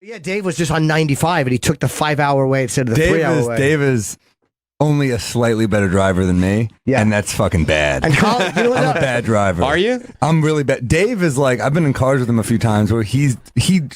Yeah, Dave was just on 95, and he took the 5-hour way instead of the 3-hour way. Dave is only a slightly better driver than me, and that's fucking bad. And Colin, you know what? I'm a bad driver. Are you? I'm really bad. Dave is like, I've been in cars with him a few times where he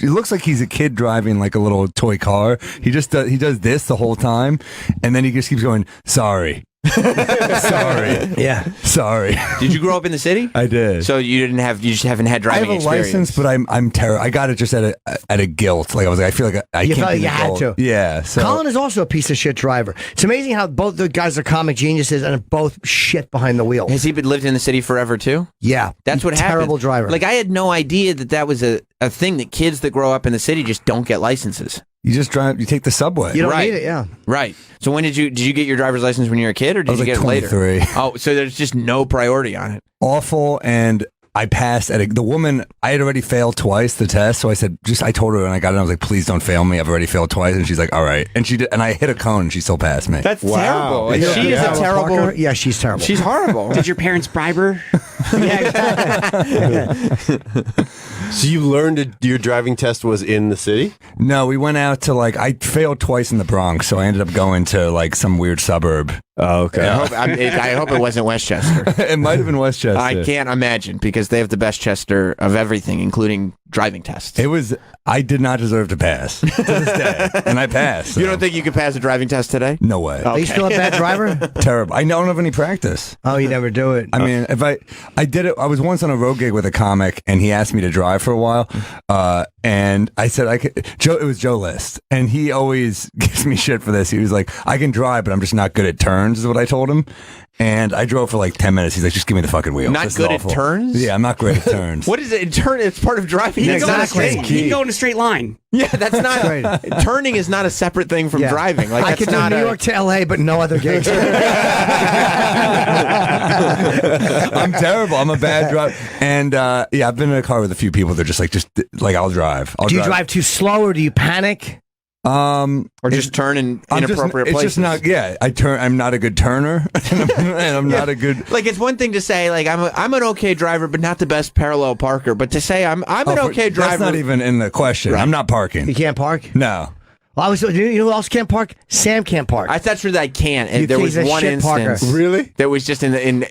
looks like he's a kid driving like a little toy car. He does this the whole time, and then he just keeps going, sorry. Sorry. Yeah. Sorry. Did you grow up in the city? I did. So you just haven't had driving I have a experience. license, but I'm terrible. I got it just at a guilt. Like I was like, I feel like I You can't felt be you an had adult. to. Yeah. So Colin is also a piece of shit driver. It's amazing how both the guys are comic geniuses and are both shit behind the wheel. Has he lived in the city forever too? Yeah. That's what happens. Terrible driver. Like I had no idea that was a thing that kids that grow up in the city just don't get licenses. you just drive. You take the subway. You don't Right. need it, yeah. Right. So when did you get your driver's license when you were a kid, or did was you like get it later? 23. Oh, so there's just no priority on it. Awful, and I passed the woman. I had already failed twice the test, so I said, I told her when I got it, I was like, please don't fail me. I've already failed twice, and she's like, all right, and she did, and I hit a cone, and she still passed me. That's terrible. And Yeah. she is a terrible. Parker? Yeah, she's terrible. She's horrible. Did your parents bribe her? So you learned your driving test was in the city? No, we went out to I failed twice in the Bronx, so I ended up going to some weird suburb. Oh, okay. I hope it wasn't Westchester. It might have been Westchester. I can't imagine because they have the best Chester of everything, including driving tests. I did not deserve to pass to this day, and I passed. So. You don't think you could pass a driving test today? No way. Are you still a bad driver? Terrible. I don't have any practice. Oh, you never do it. I mean, if I did it, I was once on a road gig with a comic, and he asked me to drive for a while, and I said I could. It was Joe List, and he always gives me shit for this. He was like, "I can drive, but I'm just not good at turns," is what I told him. And I drove for 10 minutes. He's like, just give me the fucking wheel. Not good at turns? Yeah, I'm not great at turns. What is it? Turn? It's part of driving. Yeah, He exactly. can go in a straight line. Yeah, that's not. Turning is not a separate thing from Yeah. driving. I That's could do not New York to LA, but no other gigs. I'm terrible. I'm a bad driver. And I've been in a car with a few people. They're just I'll drive. Do you drive too slow or do you panic? or just turn in inappropriate it's places. just not. Yeah, I'm not a good turner, and I'm not a good. It's one thing to say I'm an okay driver, but not the best parallel parker. But to say I'm an okay driver, That's not even in the question. Right. I'm not parking. You can't park? No. Well, you know who else can't park? Sam can't park. I thought that I can't. And You there was piece of one shit, instance. Parker. Really? That was just in.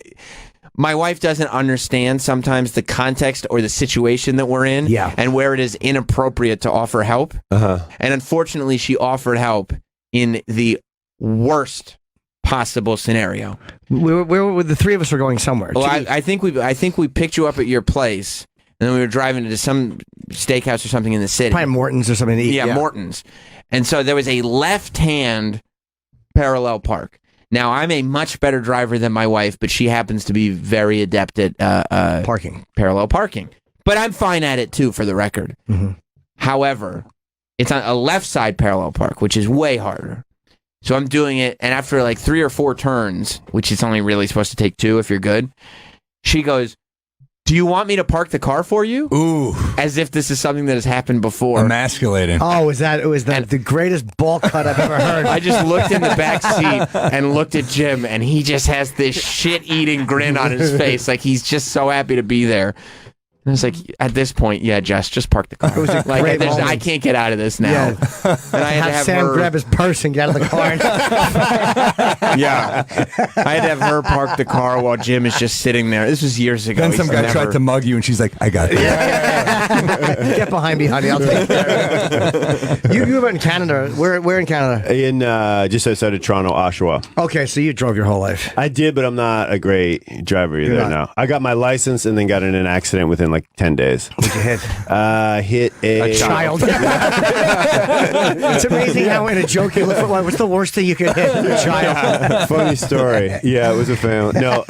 My wife doesn't understand sometimes the context or the situation that we're in, and where it is inappropriate to offer help. And unfortunately, she offered help in the worst possible scenario. The three of us were going somewhere. Well, I think we picked you up at your place, and then we were driving to some steakhouse or something in the city. Probably Morton's or something to eat. Yeah, Morton's. And so there was a left-hand parallel park. Now, I'm a much better driver than my wife, but she happens to be very adept at parallel parking. But I'm fine at it, too, for the record. Mm-hmm. However, it's on a left side parallel park, which is way harder. So I'm doing it, and after 3 or 4 turns, which is only really supposed to take 2 if you're good, she goes, "Do you want me to park the car for you?" Ooh. As if this is something that has happened before. Emasculating. Oh, it was the greatest ball cut I've ever heard. I just looked in the back seat and looked at Jim, and he just has this shit-eating grin on his face, like he's just so happy to be there. And I was like, at this point, yeah, Jess, just park the car. It was a great moment. I can't get out of this now. Yeah. And I had to have Sam grab his purse and get out of the car. Yeah. I had to have her park the car while Jim is just sitting there. This was years ago. Then some guy tried to mug you, and she's like, I got this. Get behind me, honey. I'll take care of it. You were in Canada. Where in Canada? In just outside of Toronto, Oshawa. Okay, so you drove your whole life. I did, but I'm not a great driver either. You're not. No, I got my license and then got in an accident within 10 days. What'd you hit? Hit a child. It's amazing how in a joke you look for what's the worst thing you could hit? A child. Funny story. Yeah, it was a family. No,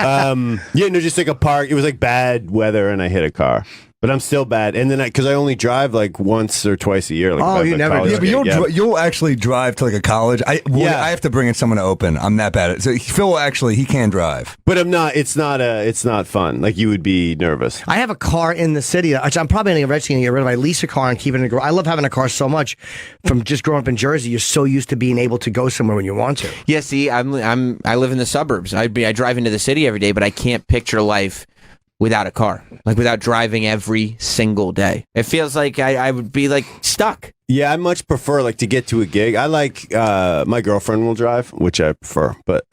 just a park. It was bad weather, and I hit a car. But I'm still bad, and then because I only drive once or twice a year. You never do. Yeah, but you'll actually drive to a college. I have to bring in someone to open. I'm that bad at it. So Phil he can drive, but I'm not. It's not fun. You would be nervous. I have a car in the city. I'm probably eventually going to get rid of. I lease a car and keep it in a garage. I love having a car so much. From just growing up in Jersey, you're so used to being able to go somewhere when you want to. Yeah, see, I live in the suburbs. I drive into the city every day, but I can't picture life without a car, like without driving every single day. It feels like I would be like stuck. Yeah, I much prefer like to get to a gig. I like my girlfriend will drive, which I prefer. But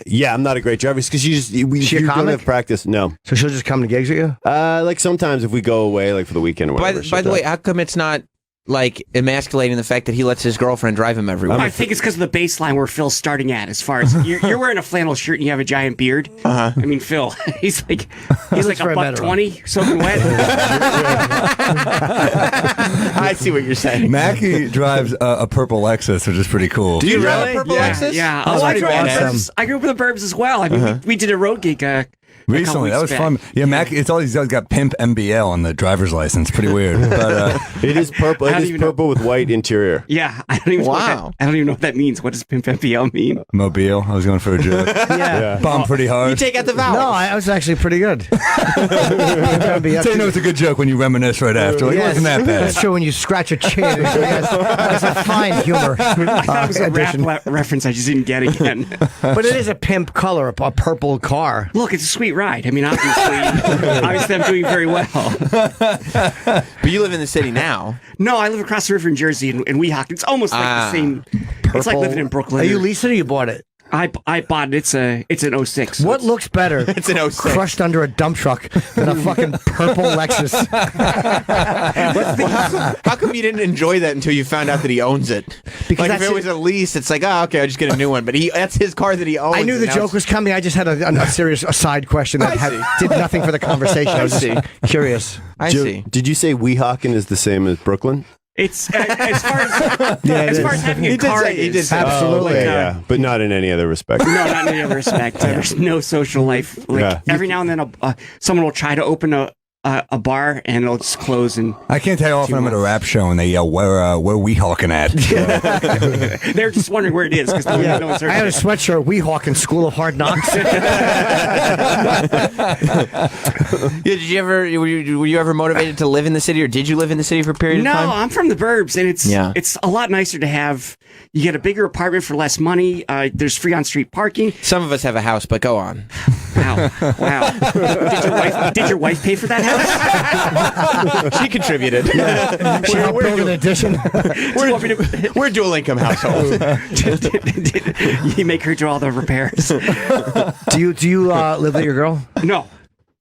yeah, I'm not a great driver because you don't have practice. No, so she'll just come to gigs with you. Like sometimes if we go away, like for the weekend or whatever. By the way, how come it's not like emasculating the fact that he lets his girlfriend drive him everywhere? I think it's because of the baseline where Phil's starting at. As far as you're wearing a flannel shirt and you have a giant beard. I mean, Phil, he's like $1.20 soaking wet. I see what you're saying. Mackie drives a purple Lexus, which is pretty cool. Do you drive a purple Lexus? Yeah. Oh, I grew up awesome. I grew up with the Burbs as well. I mean, we did a road gig. Recently, that was fun. Yeah, Mac. It's all these guys got pimp MBL on the driver's license. Pretty weird, but it is purple. It is purple with white interior. Yeah, I don't even know what that means. What does pimp MBL mean? Mobile. I was going for a joke. Yeah, bomb pretty hard. You take out the vowels. No, I was actually pretty good. So you know it's a good joke when you reminisce right after. Like, it wasn't that bad. That's true when you scratch a chin. That's a fine humor. I thought it was a rap reference. I just didn't get again. But it is a pimp color, a purple car. Look, it's a sweet ride. I mean, obviously I'm doing very well. But you live in the city now. No, I live across the river in Jersey, in Weehawken. It's almost like the same. It's like living in Brooklyn. Are you leasing it or you bought it? I bought it. It's an 06. What looks better? It's an 06. Crushed under a dump truck than a fucking purple Lexus. How come you didn't enjoy that until you found out that he owns it? Because like if it was a lease, it's like, oh, okay, I'll just get a new one. But that's his car that he owns. I knew the joke was coming. I just had a serious side question that did nothing for the conversation. I was just curious. I see. Did you say Weehawken is the same as Brooklyn? It's as far as having a car. He did say, absolutely. Yeah, but not in any other respect. No, not in any other respect. There's no social life. Like every now and then, someone will try to open a bar and it'll just close. And I can't tell you how often I'm at a rap show and they yell, "Where we hawking at?" They're just wondering where it is because no one's heard. I had a sweatshirt. Weehawken School of Hard Knocks. Did you ever? Were you ever motivated to live in the city, or did you live in the city for a period of time? No, I'm from the burbs, and it's a lot nicer to have. You get a bigger apartment for less money. There's free on-street parking. Some of us have a house, but go on. Wow. Did your wife pay for that house? She contributed. She helped build an addition. We're a dual income household. Did you make her do all the repairs? Do you live with your girl? No.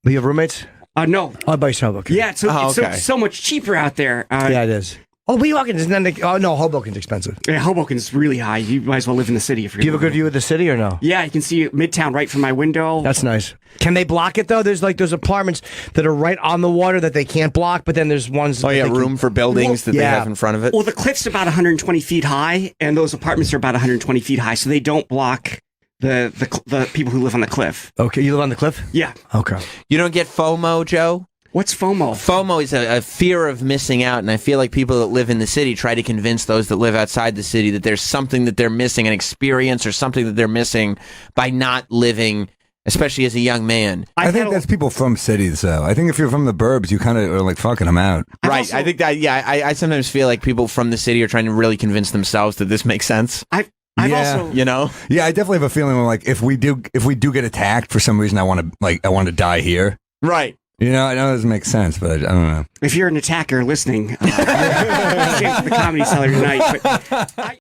Do you have roommates? No. Oh, by yourself. Okay. Yeah, it's so much cheaper out there. Yeah, it is. Oh, Weehawken isn't that? Oh no, Hoboken's expensive. Yeah, Hoboken's really high. You might as well live in the city if you're. Do you have a good view of the city or no? Yeah, you can see Midtown right from my window. That's nice. Can they block it though? There's apartments that are right on the water that they can't block, but then there's ones. Oh yeah, room for buildings that they have in front of it. Well, the cliff's about 120 feet high, and those apartments are about 120 feet high, so they don't block the people who live on the cliff. Okay, you live on the cliff? Yeah. Okay. You don't get FOMO, Joe? What's FOMO? FOMO is a fear of missing out, and I feel like people that live in the city try to convince those that live outside the city that there's something that they're missing, an experience or something that they're missing by not living, especially as a young man. I think that's people from cities, though. I think if you're from the burbs, you kind of are like, fucking them out. Right. I think that, I sometimes feel like people from the city are trying to really convince themselves that this makes sense. I've also, you know? Yeah, I definitely have a feeling where, like, if we do get attacked for some reason, I want to die here. Right. You know, I know it doesn't make sense, but I don't know. If you're an attacker listening, the Comedy Cellar tonight. But